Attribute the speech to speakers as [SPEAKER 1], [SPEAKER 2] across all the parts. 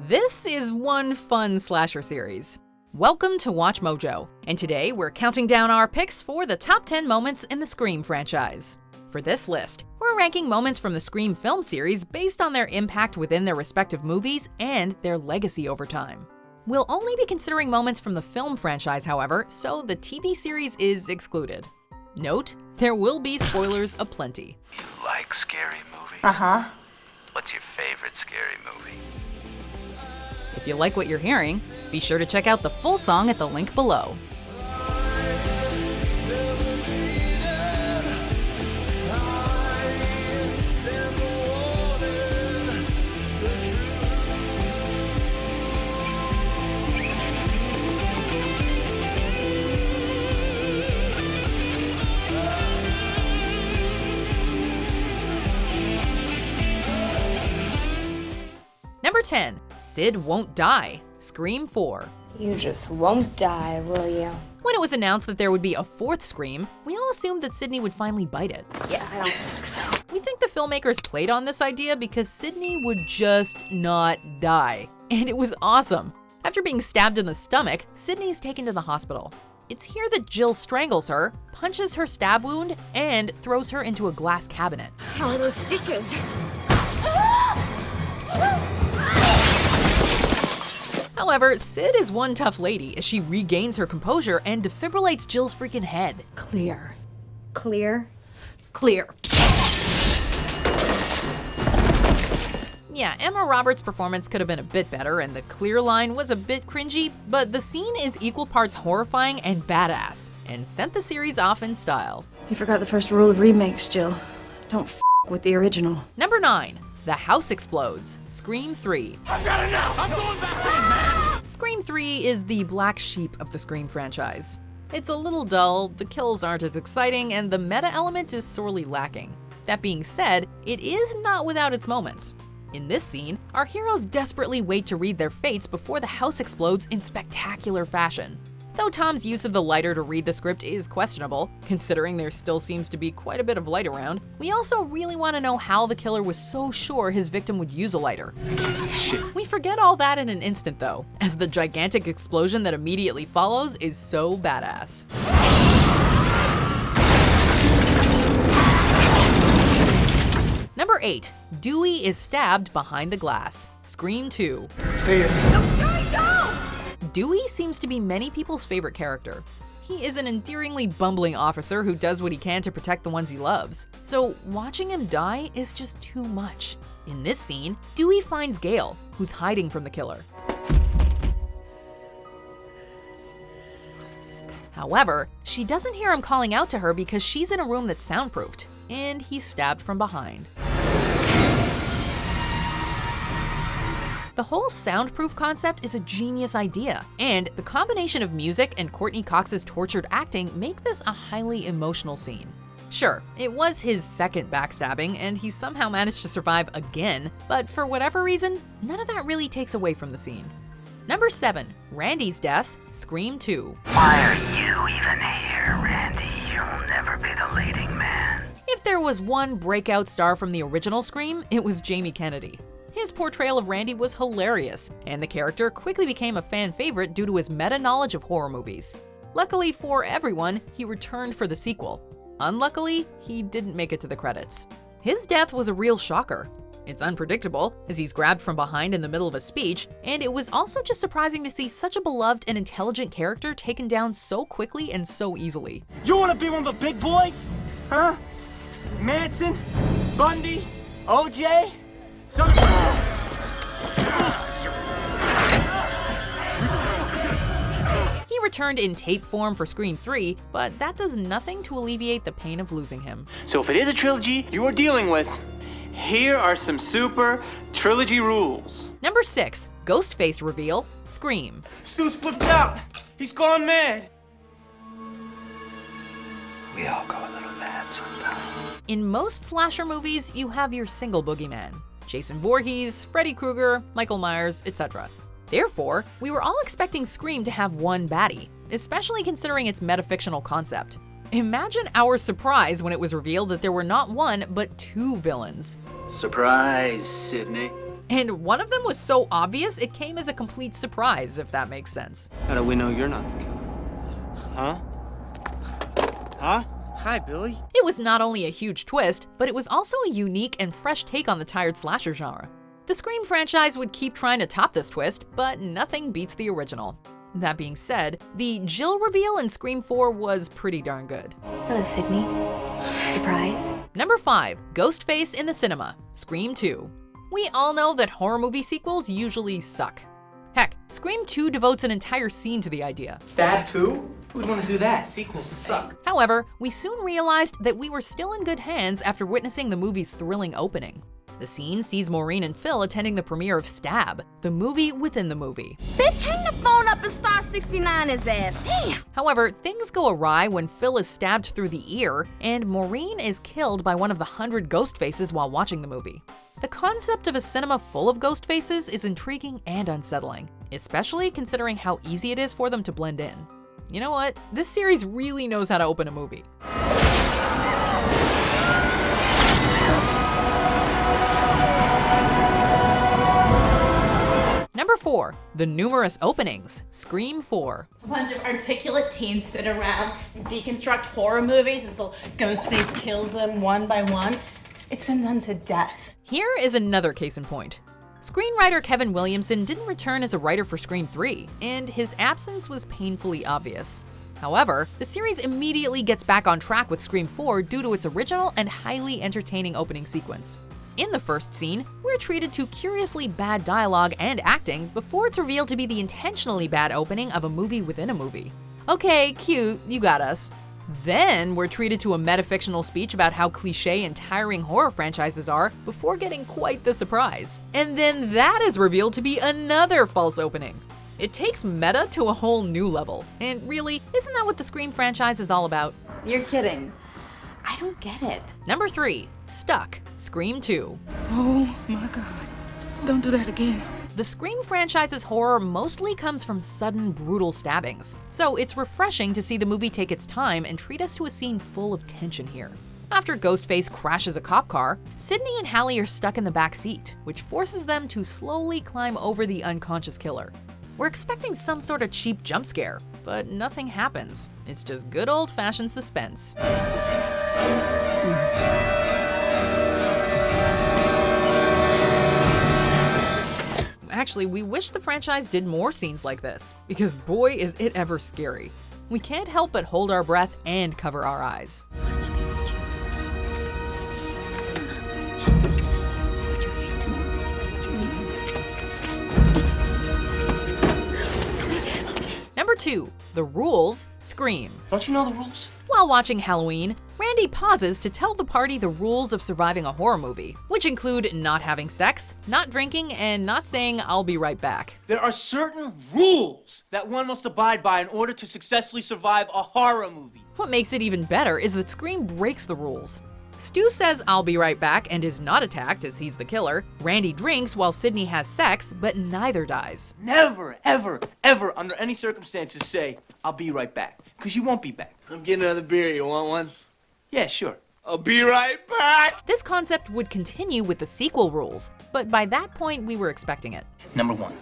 [SPEAKER 1] This is one fun slasher series. Welcome to Watch Mojo, and today we're counting down our picks for the top 10 moments in the Scream franchise. For this list, we're ranking moments from the Scream film series based on their impact within their respective movies and their legacy over time. We'll only be considering moments from the film franchise, however, so the TV series is excluded. Note, there will be spoilers aplenty.
[SPEAKER 2] You like scary movies?
[SPEAKER 3] Uh-huh.
[SPEAKER 2] What's your favorite scary movie?
[SPEAKER 1] If you like what you're hearing, be sure to check out the full song at the link below. Number 10, Sid Won't Die, Scream 4.
[SPEAKER 3] You just won't die, will you?
[SPEAKER 1] When it was announced that there would be a fourth Scream, we all assumed that Sidney would finally bite it.
[SPEAKER 3] Yeah, I don't think so.
[SPEAKER 1] We think the filmmakers played on this idea because Sidney would just not die. And it was awesome. After being stabbed in the stomach, Sidney is taken to the hospital. It's here that Jill strangles her, punches her stab wound, and throws her into a glass cabinet.
[SPEAKER 3] How are those stitches?
[SPEAKER 1] However, Sid is one tough lady as she regains her composure and defibrillates Jill's freaking head.
[SPEAKER 3] Clear. Clear?
[SPEAKER 1] Clear. Yeah, Emma Roberts' performance could have been a bit better and the clear line was a bit cringy, but the scene is equal parts horrifying and badass, and sent the series off in style.
[SPEAKER 4] You forgot the first rule of remakes, Jill. Don't f with the original.
[SPEAKER 1] Number 9. The House Explodes, Scream 3.
[SPEAKER 5] I've got it now! I'm going back in, man!
[SPEAKER 1] Scream 3 is the black sheep of the Scream franchise. It's a little dull, the kills aren't as exciting, and the meta element is sorely lacking. That being said, it is not without its moments. In this scene, our heroes desperately wait to read their fates before the house explodes in spectacular fashion. Though Tom's use of the lighter to read the script is questionable, considering there still seems to be quite a bit of light around, we also really want to know how the killer was so sure his victim would use a lighter.
[SPEAKER 2] Shit.
[SPEAKER 1] We forget all that in an instant though, as the gigantic explosion that immediately follows is so badass. Number 8. Dewey is stabbed behind the glass, Scream 2.
[SPEAKER 5] Stay here.
[SPEAKER 1] Dewey seems to be many people's favorite character. He is an endearingly bumbling officer who does what he can to protect the ones he loves. So watching him die is just too much. In this scene, Dewey finds Gail, who's hiding from the killer. However, she doesn't hear him calling out to her because she's in a room that's soundproofed, and he's stabbed from behind. The whole soundproof concept is a genius idea, and the combination of music and Courtney Cox's tortured acting make this a highly emotional scene. Sure, it was his second backstabbing, and he somehow managed to survive again, but for whatever reason, none of that really takes away from the scene. Number 7. Randy's death, Scream 2.
[SPEAKER 6] Why are you even here, Randy? You'll never be the leading man.
[SPEAKER 1] If there was one breakout star from the original Scream, it was Jamie Kennedy. His portrayal of Randy was hilarious, and the character quickly became a fan favorite due to his meta-knowledge of horror movies. Luckily for everyone, he returned for the sequel. Unluckily, he didn't make it to the credits. His death was a real shocker. It's unpredictable, as he's grabbed from behind in the middle of a speech, and it was also just surprising to see such a beloved and intelligent character taken down so quickly and so easily.
[SPEAKER 5] You wanna be one of the big boys? Huh? Manson? Bundy? OJ?
[SPEAKER 1] He returned in tape form for Scream 3, but that does nothing to alleviate the pain of losing him.
[SPEAKER 5] So if it is a trilogy you are dealing with, here are some super trilogy rules.
[SPEAKER 1] Number 6. Ghostface reveal, Scream.
[SPEAKER 5] Stu's flipped out. He's gone mad.
[SPEAKER 2] We all go a little mad sometimes.
[SPEAKER 1] In most slasher movies, you have your single boogeyman. Jason Voorhees, Freddy Krueger, Michael Myers, etc. Therefore, we were all expecting Scream to have one baddie, especially considering its metafictional concept. Imagine our surprise when it was revealed that there were not one, but two villains.
[SPEAKER 2] Surprise, Sydney.
[SPEAKER 1] And one of them was so obvious it came as a complete surprise, if that makes sense.
[SPEAKER 5] How do we know you're not the killer? Huh? Huh? Hi, Billy.
[SPEAKER 1] It was not only a huge twist, but it was also a unique and fresh take on the tired slasher genre. The Scream franchise would keep trying to top this twist, but nothing beats the original. That being said, the Jill reveal in Scream 4 was pretty darn good.
[SPEAKER 3] Hello, Sydney. Surprised?
[SPEAKER 1] Number 5, Ghostface in the cinema, Scream 2. We all know that horror movie sequels usually suck. Heck, Scream 2 devotes an entire scene to the idea.
[SPEAKER 5] Stab 2? Who'd want to do that? Sequels suck.
[SPEAKER 1] However, we soon realized that we were still in good hands after witnessing the movie's thrilling opening. The scene sees Maureen and Phil attending the premiere of Stab, the movie within the movie.
[SPEAKER 7] Bitch, hang the phone up and star 69 his ass. Damn!
[SPEAKER 1] However, things go awry when Phil is stabbed through the ear and Maureen is killed by one of the 100 ghost faces while watching the movie. The concept of a cinema full of ghost faces is intriguing and unsettling, especially considering how easy it is for them to blend in. You know what? This series really knows how to open a movie. Number 4, the numerous openings, Scream 4.
[SPEAKER 8] A bunch of articulate teens sit around and deconstruct horror movies until Ghostface kills them one by one. It's been done to death.
[SPEAKER 1] Here is another case in point. Screenwriter Kevin Williamson didn't return as a writer for Scream 3, and his absence was painfully obvious. However, the series immediately gets back on track with Scream 4 due to its original and highly entertaining opening sequence. In the first scene, we're treated to curiously bad dialogue and acting before it's revealed to be the intentionally bad opening of a movie within a movie. Okay, cute, you got us. Then we're treated to a metafictional speech about how cliché and tiring horror franchises are before getting quite the surprise. And then that is revealed to be another false opening. It takes meta to a whole new level. And really, isn't that what the Scream franchise is all about?
[SPEAKER 3] You're kidding. I don't get it.
[SPEAKER 1] Number 3, Stuck, Scream 2.
[SPEAKER 4] Oh my God. Don't do that again.
[SPEAKER 1] The Scream franchise's horror mostly comes from sudden, brutal stabbings, so it's refreshing to see the movie take its time and treat us to a scene full of tension here. After Ghostface crashes a cop car, Sydney and Hallie are stuck in the back seat, which forces them to slowly climb over the unconscious killer. We're expecting some sort of cheap jump scare, but nothing happens. It's just good old-fashioned suspense. Actually, we wish the franchise did more scenes like this, because boy is it ever scary. We can't help but hold our breath and cover our eyes. Number 2, The Rules, Scream.
[SPEAKER 5] Don't you know the rules?
[SPEAKER 1] While watching Halloween, Randy pauses to tell the party the rules of surviving a horror movie, which include not having sex, not drinking, and not saying "I'll be right back."
[SPEAKER 5] There are certain rules that one must abide by in order to successfully survive a horror movie.
[SPEAKER 1] What makes it even better is that Scream breaks the rules. Stu says "I'll be right back" and is not attacked as he's the killer. Randy drinks while Sydney has sex, but neither dies.
[SPEAKER 5] Never, ever, ever, under any circumstances say, "I'll be right back," because you won't be back.
[SPEAKER 9] I'm getting another beer. You want one?
[SPEAKER 5] Yeah, sure.
[SPEAKER 9] I'll be right back!
[SPEAKER 1] This concept would continue with the sequel rules, but by that point we were expecting it.
[SPEAKER 10] Number 1,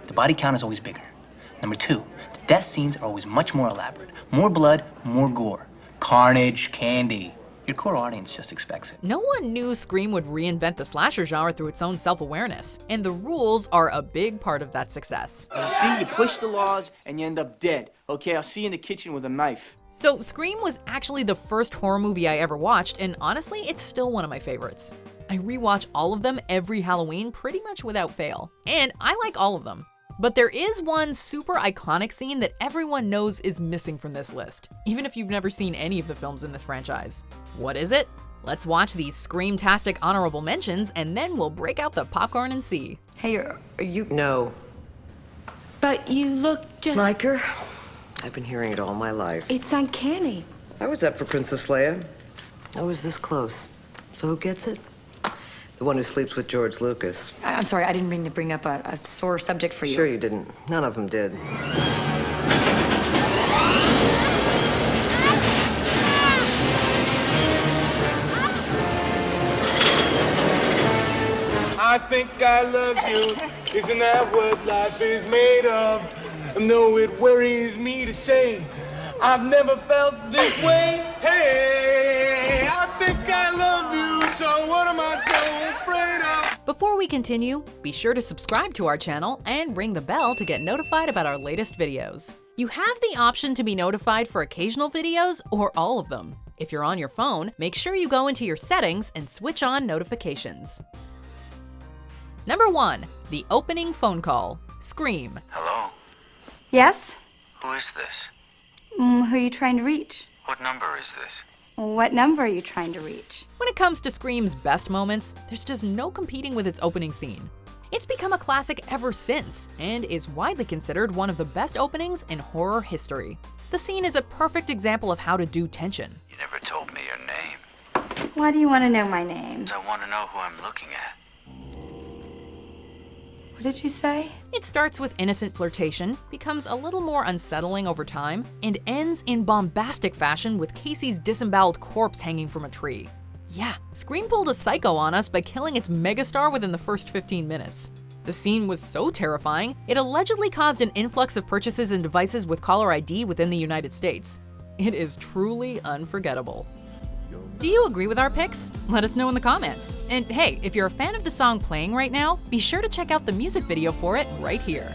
[SPEAKER 10] the body count is always bigger. Number 2, the death scenes are always much more elaborate. More blood, more gore. Carnage, candy. Your core audience just expects it.
[SPEAKER 1] No one knew Scream would reinvent the slasher genre through its own self-awareness, and the rules are a big part of that success.
[SPEAKER 5] You see, you push the laws and you end up dead. Okay, I'll see you in the kitchen with a knife.
[SPEAKER 1] So Scream was actually the first horror movie I ever watched, and honestly, it's still one of my favorites. I rewatch all of them every Halloween pretty much without fail, and I like all of them. But there is one super iconic scene that everyone knows is missing from this list, even if you've never seen any of the films in this franchise. What is it? Let's watch these Scream-tastic honorable mentions, and then we'll break out the popcorn and see.
[SPEAKER 11] Hey, are you...
[SPEAKER 12] No.
[SPEAKER 11] But you look just...
[SPEAKER 12] Like her? I've been hearing it all my life.
[SPEAKER 11] It's uncanny.
[SPEAKER 12] I was up for Princess Leia. I was this close. So who gets it? The one who sleeps with George Lucas.
[SPEAKER 11] I'm sorry, I didn't mean to bring up a sore subject for you.
[SPEAKER 12] Sure you didn't. None of them did.
[SPEAKER 9] I think I love you. Isn't that what life is made of? And though it worries me to say, I've never felt this way. Hey, I think I love you, so what am I so afraid of?
[SPEAKER 1] Before we continue, be sure to subscribe to our channel and ring the bell to get notified about our latest videos. You have the option to be notified for occasional videos or all of them. If you're on your phone, make sure you go into your settings and switch on notifications. Number 1. The opening phone call. Scream.
[SPEAKER 2] Hello?
[SPEAKER 3] Yes?
[SPEAKER 2] Who is this?
[SPEAKER 3] Who are you trying to reach?
[SPEAKER 2] What number is this?
[SPEAKER 3] What number are you trying to reach?
[SPEAKER 1] When it comes to Scream's best moments, there's just no competing with its opening scene. It's become a classic ever since, and is widely considered one of the best openings in horror history. The scene is a perfect example of how to do tension.
[SPEAKER 2] You never told me your name.
[SPEAKER 3] Why do you want to know my name?
[SPEAKER 2] I want to know who I'm looking at.
[SPEAKER 3] What did you say?
[SPEAKER 1] It starts with innocent flirtation, becomes a little more unsettling over time, and ends in bombastic fashion with Casey's disemboweled corpse hanging from a tree. Yeah, Scream pulled a psycho on us by killing its megastar within the first 15 minutes. The scene was so terrifying, it allegedly caused an influx of purchases and devices with caller ID within the United States. It is truly unforgettable. Do you agree with our picks? Let us know in the comments. And hey, if you're a fan of the song playing right now, be sure to check out the music video for it right here.